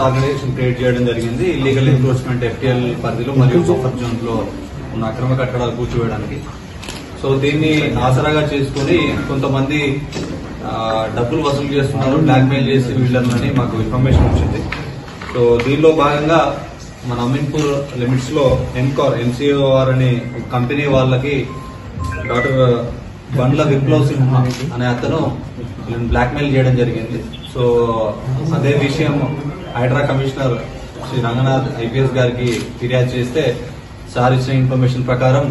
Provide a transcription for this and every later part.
Organisation create చేయడం జరిగింది illegal encroachment FTL పరిధిలో మరియు బఫర్ జోన్ లో ఉన్న అక్రమ కట్టడాలు కూర్చోవేయడానికి. సో దీన్ని ఆసరాగా చేసుకుని కొంతమంది డబ్బులు వసూలు చేస్తున్నారు, బ్లాక్మెయిల్ చేసి వీళ్ళని మాకు ఇన్ఫర్మేషన్ వచ్చింది. సో దీనిలో భాగంగా మన అమీన్పూర్ లిమిట్స్ లో MCOR అనే కంపెనీ వాళ్ళకి డాక్టర్ బండ్ల విప్లవ్ సింహ అనే అతను బ్లాక్మెయిల్ చేయడం జరిగింది. సో అదే విషయం హైడ్రా కమిషనర్ శ్రీ రంగనాథ్ IPS గారికి ఫిర్యాదు చేస్తే సార్ ఇచ్చిన ఇన్ఫర్మేషన్ ప్రకారం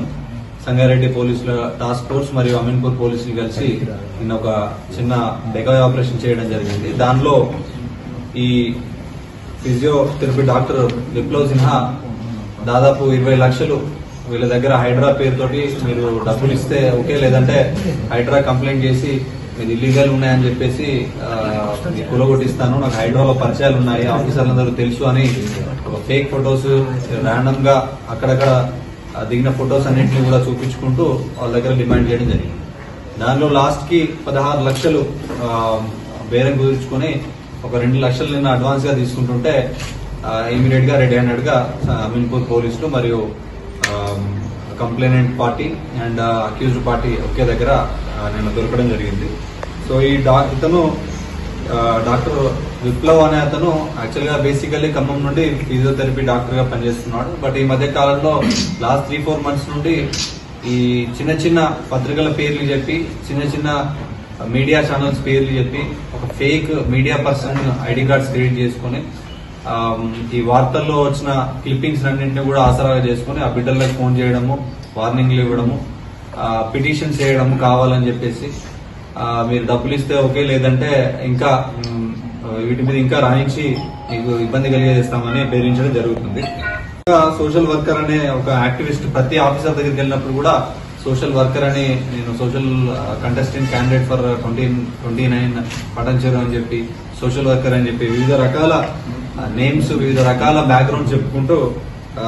సంగారెడ్డి పోలీసుల టాస్క్ ఫోర్స్ మరియు అమీన్పూర్ పోలీసులు కలిసి నిన్న ఒక చిన్న డెకాయ్ ఆపరేషన్ చేయడం జరిగింది. దానిలో ఈ ఫిజియోథెరపీ డాక్టర్ విప్లవ్ సిన్హా దాదాపు 20 లక్షలు వీళ్ళ దగ్గర హైడ్రా పేరుతోటి మీరు డబ్బులు ఇస్తే ఓకే, లేదంటే హైడ్రా కంప్లైంట్ చేసి మీరు ఇల్లీగల్ ఉన్నాయని చెప్పేసి కూలగొట్టిస్తాను, నాకు హైడ్రాలో పరిచయాలు ఉన్నాయి, ఆఫీసర్లందరూ తెలుసు అని ఫేక్ ఫొటోస్ ర్యాండమ్ గా అక్కడక్కడ దిగిన ఫొటోస్ అన్నింటినీ కూడా చూపించుకుంటూ వాళ్ళ దగ్గర డిమాండ్ చేయడం జరిగింది. దానిలో లాస్ట్ కి 16 లక్షలు బేరం కుదుర్చుకుని ఒక 2 లక్షలు నిన్న అడ్వాన్స్ గా తీసుకుంటుంటే ఇమీడియట్ గా రెడీ అయినట్టుగా అమీన్పూర్ పోలీసులు మరియు complainant party and accused party ఒకే దగ్గర నిన్న దొరకడం జరిగింది. సో ఈ ఇతను డాక్టర్ విప్లవ్ అనే అతను యాక్చువల్ గా బేసికల్లీ ఖమ్మం నుండి ఫిజియోథెరపీ డాక్టర్ గా పనిచేస్తున్నాడు. బట్ ఈ మధ్య కాలంలో లాస్ట్ 3-4 మంత్స్ నుండి ఈ చిన్న చిన్న పత్రికల పేర్లు చెప్పి, చిన్న చిన్న మీడియా ఛానల్స్ పేర్లు చెప్పి ఒక fake media person ID cards create చేసుకుని ఈ వార్తల్లో వచ్చిన క్లిప్పింగ్స్ అన్నింటినీ కూడా ఆసరాగా చేసుకుని ఆ బిడ్డలకు ఫోన్ చేయడము, వార్నింగ్లు ఇవ్వడము, పిటిషన్స్ చేయడము కావాలని చెప్పేసి మీరు డబ్బులు ఇస్తే ఓకే, లేదంటే ఇంకా వీటి మీద ఇంకా రాయించి మీకు ఇబ్బంది కలిగేస్తామని బెదిరించడం జరుగుతుంది. సోషల్ వర్కర్ అనే ఒక యాక్టివిస్ట్ ప్రతి ఆఫీసర్ దగ్గరికి వెళ్ళినప్పుడు కూడా సోషల్ వర్కర్ అని నేను social contestant candidate for 2029 Patancheru అని చెప్పి సోషల్ వర్కర్ అని చెప్పి వివిధ రకాల నేమ్స్, వివిధ రకాల బ్యాక్గ్రౌండ్ చెప్పుకుంటూ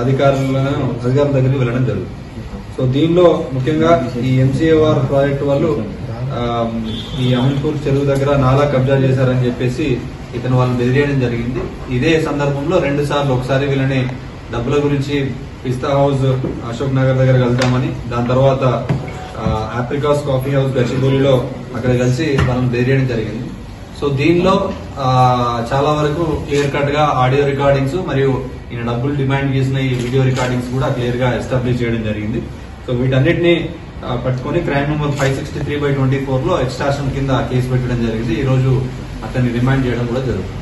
అధికారుల దగ్గరికి వెళ్ళడం జరుగుతుంది. సో దీనిలో ముఖ్యంగా ఈ MCOR ప్రాజెక్టు వాళ్ళు ఈ అమీన్పూర్ చెరువు దగ్గర నాలా కబ్జా చేశారని చెప్పేసి ఇతను వాళ్ళని బెదిరియడం జరిగింది. ఇదే సందర్భంలో 2 సార్లు, ఒకసారి వీళ్ళని డబ్బుల గురించి పిస్తా హౌస్ అశోక్ నగర్ దగ్గర కలుద్దామని, దాని తర్వాత ఆప్రికాస్ కాఫీ హౌస్ గచ్చిబౌలిలో అక్కడ కలిసి వాళ్ళని బెదిరియడం జరిగింది. సో దీనిలో చాలా వరకు క్లియర్ కట్ గా ఆడియో రికార్డింగ్స్ మరియు ఈయన డబ్బులు డిమాండ్ చేసిన ఈ వీడియో రికార్డింగ్స్ కూడా క్లియర్ గా ఎస్టాబ్లిష్ చేయడం జరిగింది. సో వీటన్నిటిని పట్టుకుని క్రైమ్ నెంబర్ 563/24 లో ఎక్స్టార్షన్ కింద కేసు పెట్టడం జరిగింది. ఈ రోజు అతన్ని రిమాండ్ చేయడం కూడా జరుగుతుంది.